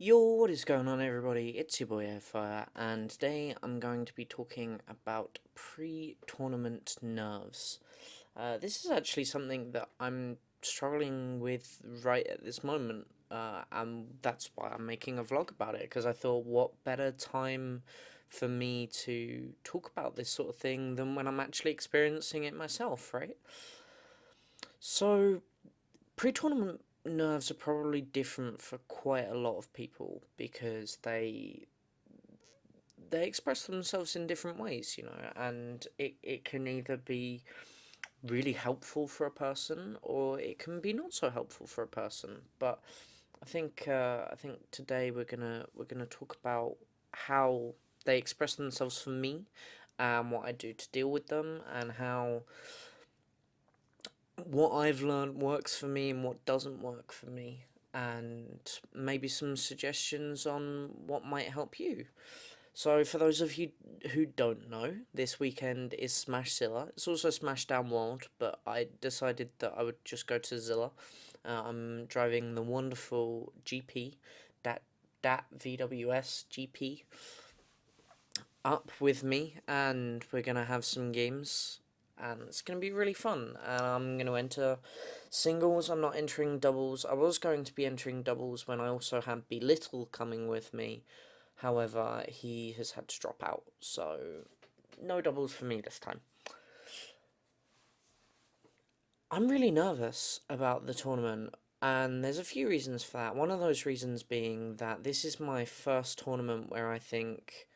Yo, what is going on, everybody? It's your boy Airfire, and today I'm going to be talking about pre-tournament nerves. This is actually something that I'm struggling with right at this moment, and that's why I'm making a vlog about it, because I thought, what better time for me to talk about this sort of thing than when I'm actually experiencing it myself, right? So, pre-tournament nerves are probably different for quite a lot of people because they express themselves in different ways, and it can either be really helpful for a person or it can be not so helpful for a person. But I think today we're gonna talk about how they express themselves for me and what I do to deal with them and how what I've learned works for me and what doesn't work for me, and maybe some suggestions on what might help you. So, for those of you who don't know, this weekend is Smash Zilla. It's also Smash Down World, but I decided that I would just go to Zilla. I'm driving the wonderful GP, that VWS GP, up with me, and we're gonna have some games, and it's gonna be really fun. And I'm gonna enter singles. I'm not entering doubles. I was going to be entering doubles when I also had Belittle coming with me. However, he has had to drop out, so no doubles for me this time. I'm really nervous about the tournament, and there's a few reasons for that. One of those reasons being that this is my first tournament where I think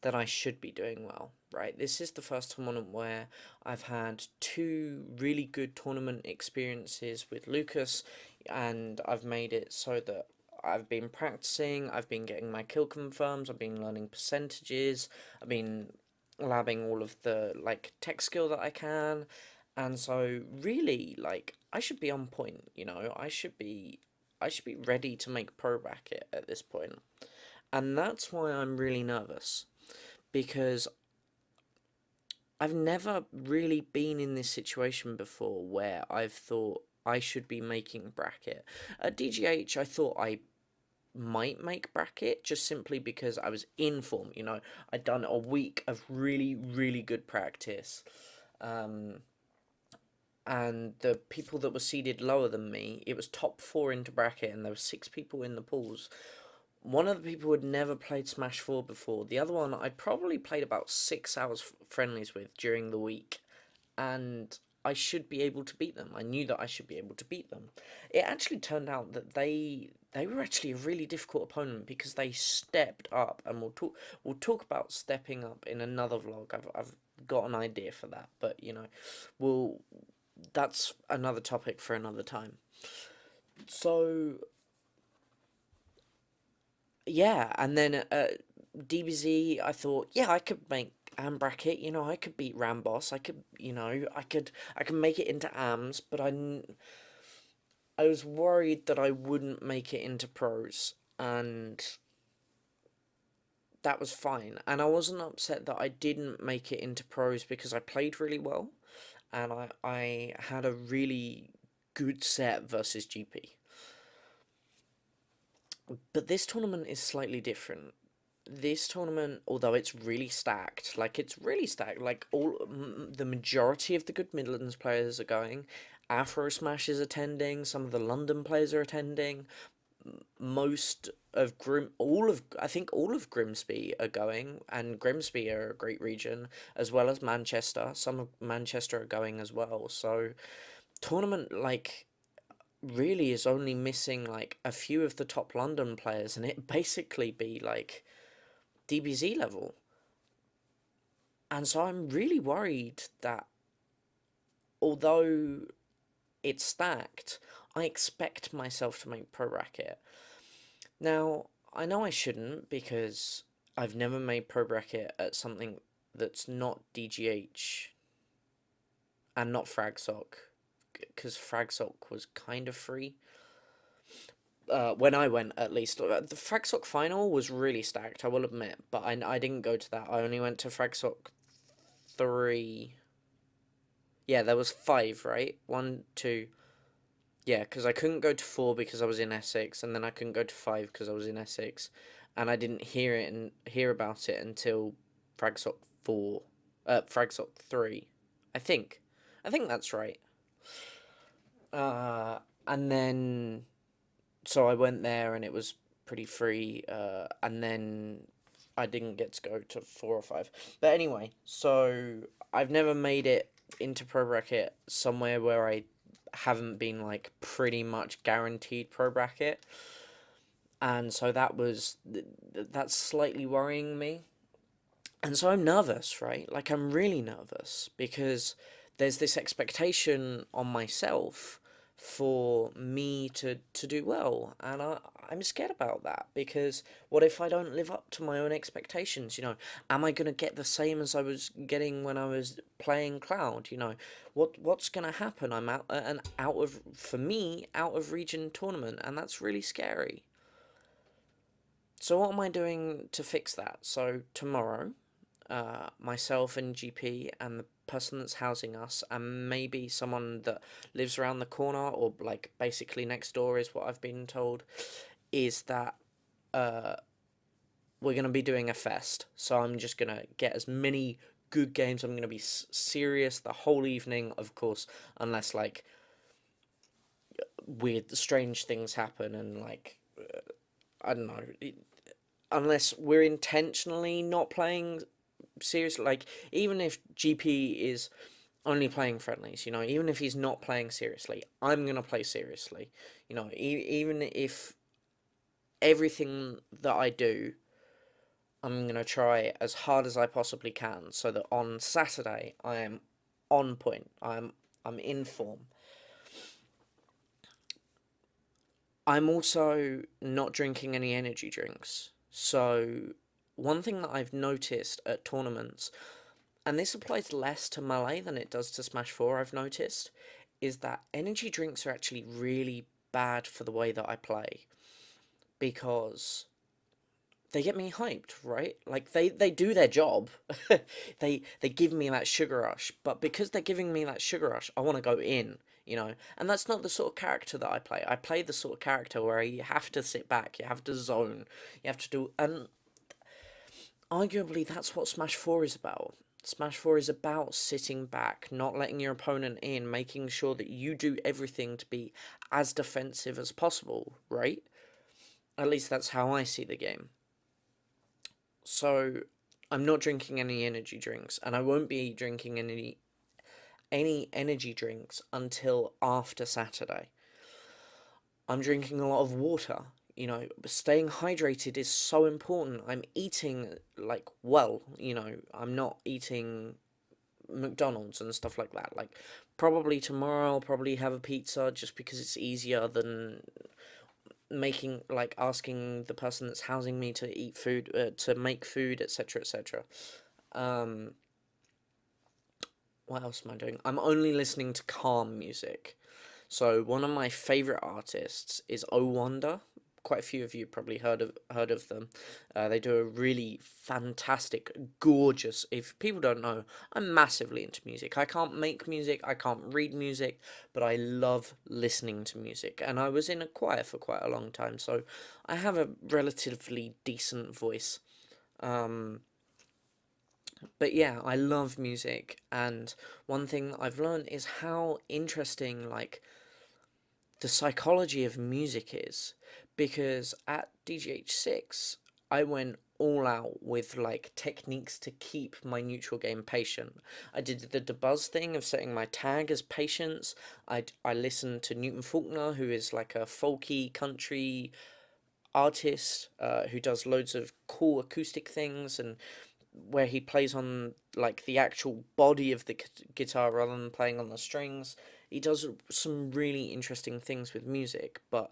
that I should be doing well, right? This is the first tournament where I've had two really good tournament experiences with Lucas, and I've made it so that I've been practicing, I've been getting my kill confirms, I've been learning percentages, I've been labbing all of the tech skill that I can, and so really I should be on point, I should be ready to make pro bracket at this point. And that's why I'm really nervous because I've never really been in this situation before where I've thought I should be making bracket. At DGH, I thought I might make bracket just simply because I was in form. I'd done a week of really, really good practice. Um, and the people that were seeded lower than me, it was top four into bracket, and there were six people in the pools. One of the people had never played Smash 4 before. The other one I'd probably played about 6 hours friendlies with during the week. And I should be able to beat them. I knew that I should be able to beat them. It actually turned out that they were actually a really difficult opponent because they stepped up, and we'll talk about stepping up in another vlog. I've got an idea for that, but we'll that's another topic for another time. So yeah, and then DBZ, I thought, yeah, I could make Am bracket. I could beat Ramboss. I could make it into Ams, but I was worried that I wouldn't make it into pros, and that was fine. And I wasn't upset that I didn't make it into pros because I played really well, and I had a really good set versus GP. But this tournament is slightly different. This tournament, although it's really stacked, the majority of the good Midlands players are going. Afro Smash is attending. Some of the London players are attending. Most of I think all of Grimsby are going, and Grimsby are a great region, as well as Manchester. Some of Manchester are going as well. So tournament really is only missing a few of the top London players, and it basically be DBZ level. And so I'm really worried that although it's stacked, I expect myself to make pro bracket. Now, I know I shouldn't because I've never made pro bracket at something that's not DGH and not Fragsock, because Fragsock was kind of free. When I went, at least. The Fragsock final was really stacked, I will admit, but I didn't go to that. I only went to Fragsock 3. Yeah, there was 5, right? One, two. Yeah, because I couldn't go to 4 because I was in Essex, and then I couldn't go to 5 because I was in Essex, and I didn't hear about it until Fragsoc 4, Fragsoc 3, I think. I think that's right. Uh, and then so I went there, and it was pretty free. And then I didn't get to go to 4 or 5. But anyway, so I've never made it into pro bracket somewhere where I haven't been like pretty much guaranteed pro bracket, and so that's slightly worrying me. And so I'm nervous, right? Like, I'm really nervous because there's this expectation on myself for me to do well. And I'm scared about that because what if I don't live up to my own expectations? Am I going to get the same as I was getting when I was playing Cloud? What's going to happen? I'm for me, out of region tournament, and that's really scary. So what am I doing to fix that? So tomorrow, myself and GP and the person that's housing us, and maybe someone that lives around the corner or like basically next door, is what I've been told, is that uh, we're going to be doing a fest. So I'm just going to get as many good games. I'm going to be serious the whole evening, of course, unless like weird, strange things happen and like, I don't know. Unless we're intentionally not playing seriously, like even if GP is only playing friendlies, even if he's not playing seriously, I'm gonna play seriously. Even if everything that I do, I'm gonna try as hard as I possibly can, so that on Saturday I am on point. I'm in form. I'm also not drinking any energy drinks. So one thing that I've noticed at tournaments, and this applies less to Melee than it does to Smash 4, I've noticed, is that energy drinks are actually really bad for the way that I play because they get me hyped, right? Like they do their job. They give me that sugar rush, but because they're giving me that sugar rush, I want to go in. And that's not the sort of character that I play. I play the sort of character where you have to sit back, you have to zone, you have to do, and arguably that's what Smash 4 is about. Smash 4 is about sitting back, not letting your opponent in, making sure that you do everything to be as defensive as possible, right? At least that's how I see the game. So I'm not drinking any energy drinks, and I won't be drinking any energy drinks until after Saturday. I'm drinking a lot of water. Staying hydrated is so important. I'm eating like well. I'm not eating McDonald's and stuff like that. Like probably tomorrow I'll probably have a pizza just because it's easier than making like asking the person that's housing me to eat food, to make food, etc., etc. um what else am I doing? I'm only listening to calm music. So one of my favorite artists is O Wonder. Quite a few of you probably heard of them. They do a really fantastic, gorgeous. If people don't know, I'm massively into music. I can't make music, I can't read music, but I love listening to music. And I was in a choir for quite a long time, so I have a relatively decent voice. Um, but yeah, I love music, and one thing that I've learned is how interesting like the psychology of music is, because at DGH6 I went all out with like techniques to keep my neutral game patient. I did the debuzz thing of setting my tag as patience. I listened to Newton Faulkner, who is like a folky country artist, who does loads of cool acoustic things, and where he plays on like the actual body of the guitar rather than playing on the strings. He does some really interesting things with music, but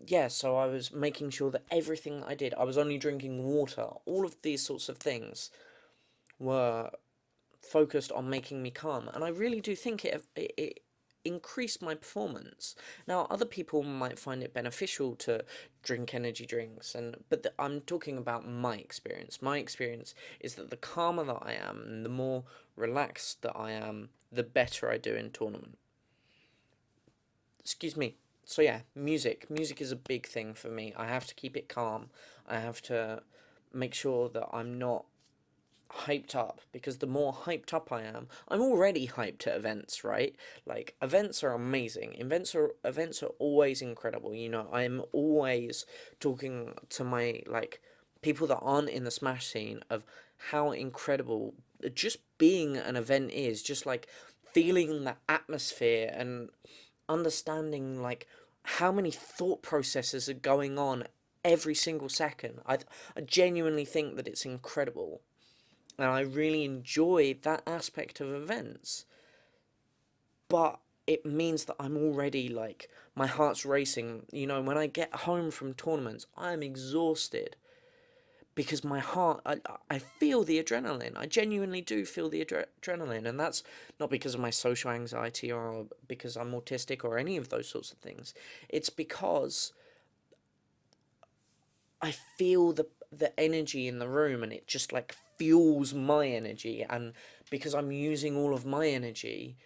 yeah, so I was making sure that everything I did, I was only drinking water. All of these sorts of things were focused on making me calm, and I really do think it increased my performance. Now, other people might find it beneficial to drink energy drinks, but I'm talking about my experience. My experience is that the calmer that I am, and the more relaxed that I am, the better I do in tournament. excuse me. So yeah, music. Music is a big thing for me. I have to keep it calm. I have to make sure that I'm not hyped up, because the more hyped up I am, I'm already hyped at events, right? Like, events are amazing. Events are always incredible. You know, I'm always talking to my, like, people that aren't in the Smash scene of how incredible just being an event is, just like feeling the atmosphere and understanding like how many thought processes are going on every single second. I genuinely think that it's incredible, and I really enjoy that aspect of events. But it means that I'm already like, my heart's racing. You know, when I get home from tournaments, I'm exhausted because my heart, I feel the adrenaline. I genuinely do feel the adrenaline, and that's not because of my social anxiety or because I'm autistic or any of those sorts of things. It's because I feel the energy in the room, and it just like fuels my energy, and because I'm using all of my energy,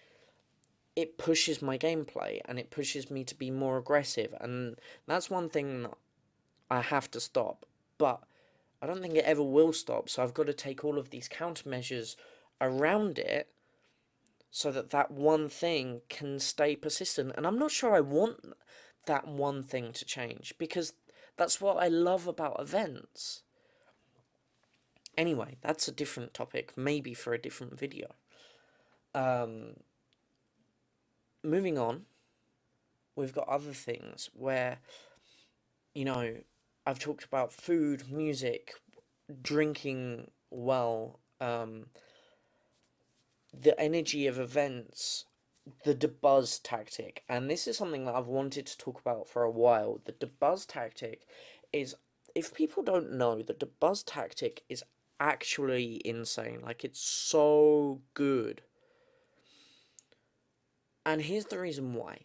it pushes my gameplay and it pushes me to be more aggressive, and that's one thing that I have to stop. But I don't think it ever will stop, so I've got to take all of these countermeasures around it so that that one thing can stay persistent. And I'm not sure I want that one thing to change, because that's what I love about events. Anyway, that's a different topic, maybe for a different video. Um, Moving on, we've got other things where, you know, I've talked about food, music, drinking well, the energy of events, the debuzz tactic. And this is something that I've wanted to talk about for a while. The debuzz tactic is, if people don't know, the debuzz tactic is actually insane. Like, it's so good. And here's the reason why.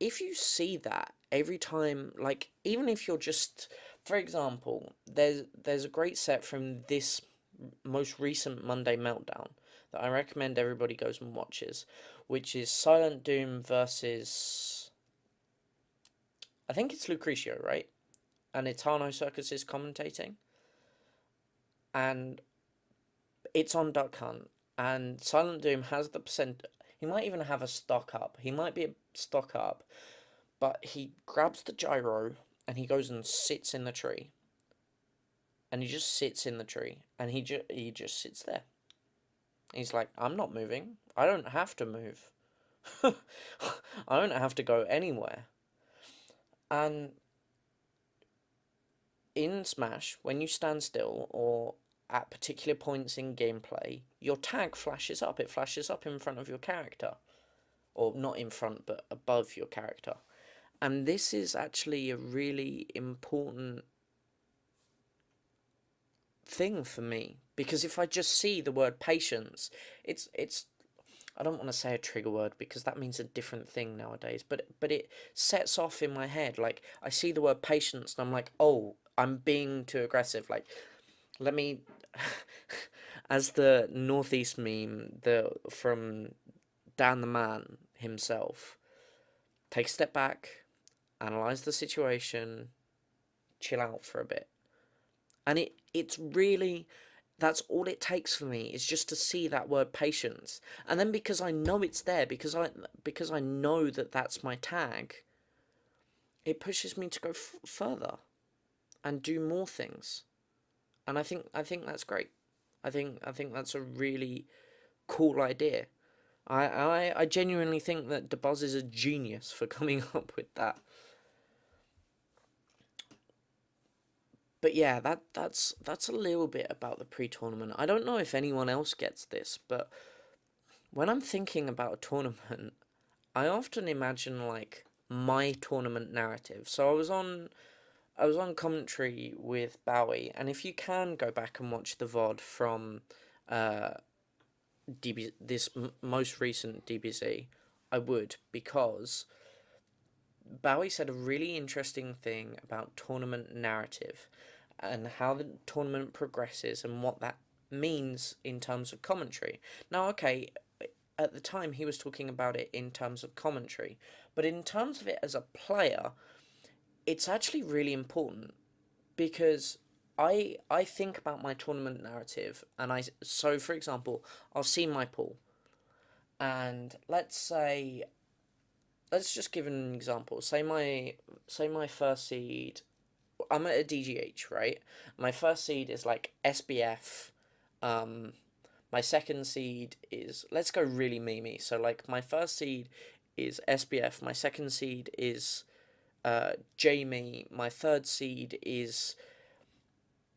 If you see that every time, like, even if you're just, for example, there's a great set from this most recent Monday Meltdown that I recommend everybody goes and watches, which is Silent Doom versus, I think it's Lucretia, right? And Etano Circus is commentating, and it's on Duck Hunt, and Silent Doom has the percent. He might even have a stock up. He might be a stock up, but he grabs the gyro and he goes and sits in the tree. And he just sits in the tree, and he just sits there. He's like, I'm not moving. I don't have to move. I don't have to go anywhere. And in Smash, when you stand still or at particular points in gameplay, your tag flashes up. It flashes up in front of your character. Or not in front, but above your character. And this is actually a really important thing for me, because if I just see the word patience, it's I don't want to say a trigger word because that means a different thing nowadays, but it sets off in my head. Like, I see the word patience and I'm like, oh, I'm being too aggressive. Like, let me as the Northeast meme, the from Dan the Man himself, take a step back, analyze the situation, chill out for a bit. And it's really, that's all it takes for me, is just to see that word patience. And then because I know it's there, because I know that that's my tag, it pushes me to go further and do more things. And I think that's great. I think that's a really cool idea. I genuinely think that DeBuzz is a genius for coming up with that. But yeah, that's a little bit about the pre-tournament. I don't know if anyone else gets this, but when I'm thinking about a tournament, I often imagine like my tournament narrative. So I was on commentary with Bowie, and if you can go back and watch the VOD from uh this most recent DBZ, I would, because Bowie said a really interesting thing about tournament narrative and how the tournament progresses and what that means in terms of commentary. Now, okay, at the time he was talking about it in terms of commentary, but in terms of it as a player, it's actually really important because I think about my tournament narrative, and so for example, I'll see my pool, and let's just give an example. Say my first seed. I'm at a DGH, right? My first seed is like SBF. Um, my second seed is, let's go really memey. So like my first seed is SBF. My second seed is Jamie. My third seed is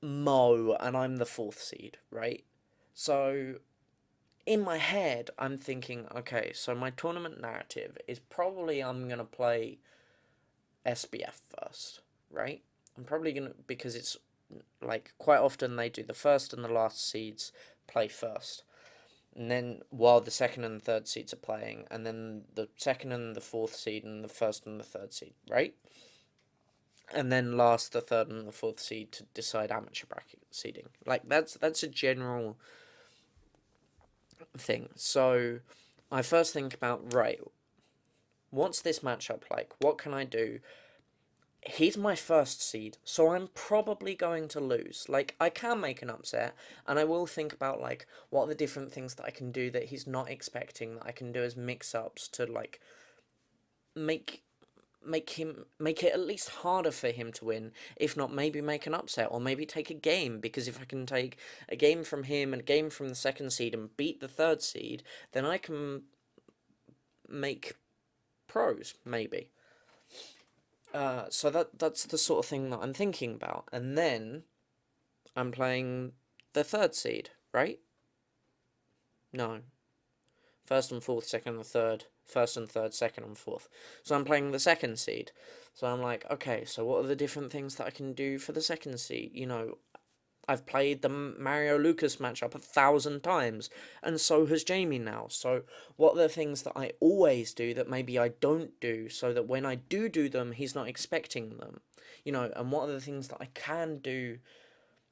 Mo, and I'm the fourth seed, right? So in my head, I'm thinking, okay, so my tournament narrative is probably I'm gonna play SBF first, right? I'm probably gonna, because it's like quite often they do the first and the last seeds play first, and then while the second and third seeds are playing, and then the second and the fourth seed and the first and the third seed, right? And then last the third and the fourth seed to decide amateur bracket seeding. Like that's a general thing. So I first think about, right, what's this matchup like? What can I do? He's my first seed, so I'm probably going to lose. Like, I can make an upset, and I will think about, like, what are the different things that I can do that he's not expecting, that I can do as mix-ups to, like, make make it at least harder for him to win, if not maybe make an upset, or maybe take a game, because if I can take a game from him and a game from the second seed and beat the third seed, then I can make pros, maybe. So that's the sort of thing that I'm thinking about. And then I'm playing the third seed, right? No. First and fourth, second and third. First and third, second and fourth. So I'm playing the second seed. So I'm like, okay, so what are the different things that I can do for the second seed? You know, I've played the Mario Lucas matchup 1,000 times, and so has Jamie now. So, what are the things that I always do that maybe I don't do, so that when I do them, he's not expecting them? You know, and what are the things that I can do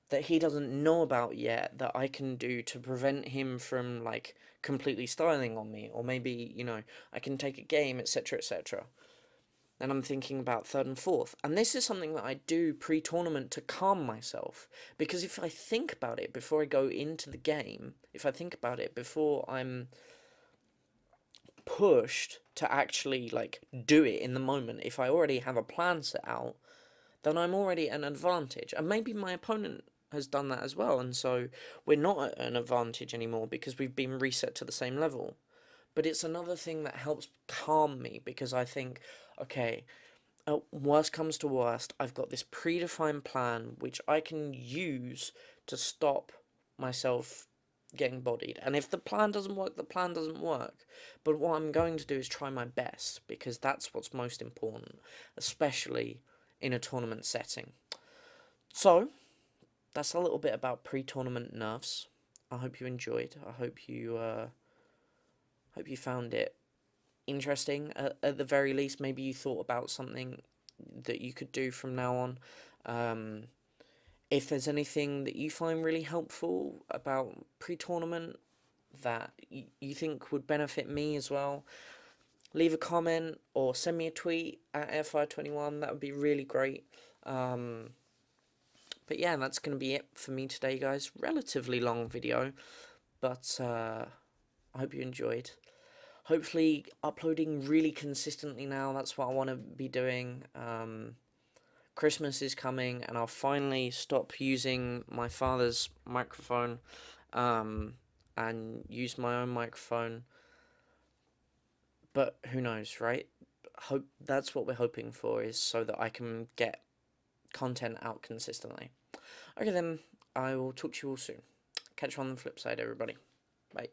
that he doesn't know about yet that I can do to prevent him from, like, completely styling on me? Or maybe, you know, I can take a game, etc., etc. And I'm thinking about third and fourth. And this is something that I do pre-tournament to calm myself. Because if I think about it before I go into the game, if I think about it before I'm pushed to actually, like, do it in the moment, if I already have a plan set out, then I'm already at an advantage. And maybe my opponent has done that as well, and so we're not at an advantage anymore because we've been reset to the same level. But it's another thing that helps calm me, because I think, okay, worst comes to worst, I've got this predefined plan which I can use to stop myself getting bodied. And if the plan doesn't work, the plan doesn't work. But what I'm going to do is try my best, because that's what's most important, especially in a tournament setting. So, that's a little bit about pre-tournament nerves. I hope you enjoyed. I hope you found it interesting. At the very least, maybe you thought about something that you could do from now on. If there's anything that you find really helpful about pre-tournament that you think would benefit me as well, leave a comment or send me a tweet at Airfire21. That would be really great. But yeah, that's going to be it for me today, guys. Relatively long video, but I hope you enjoyed. Hopefully uploading really consistently now. That's what I want to be doing. Christmas is coming, and I'll finally stop using my father's microphone and use my own microphone. But who knows, right? Hope that's what we're hoping for, is so that I can get content out consistently. Okay then, I will talk to you all soon. Catch you on the flip side, everybody. Bye.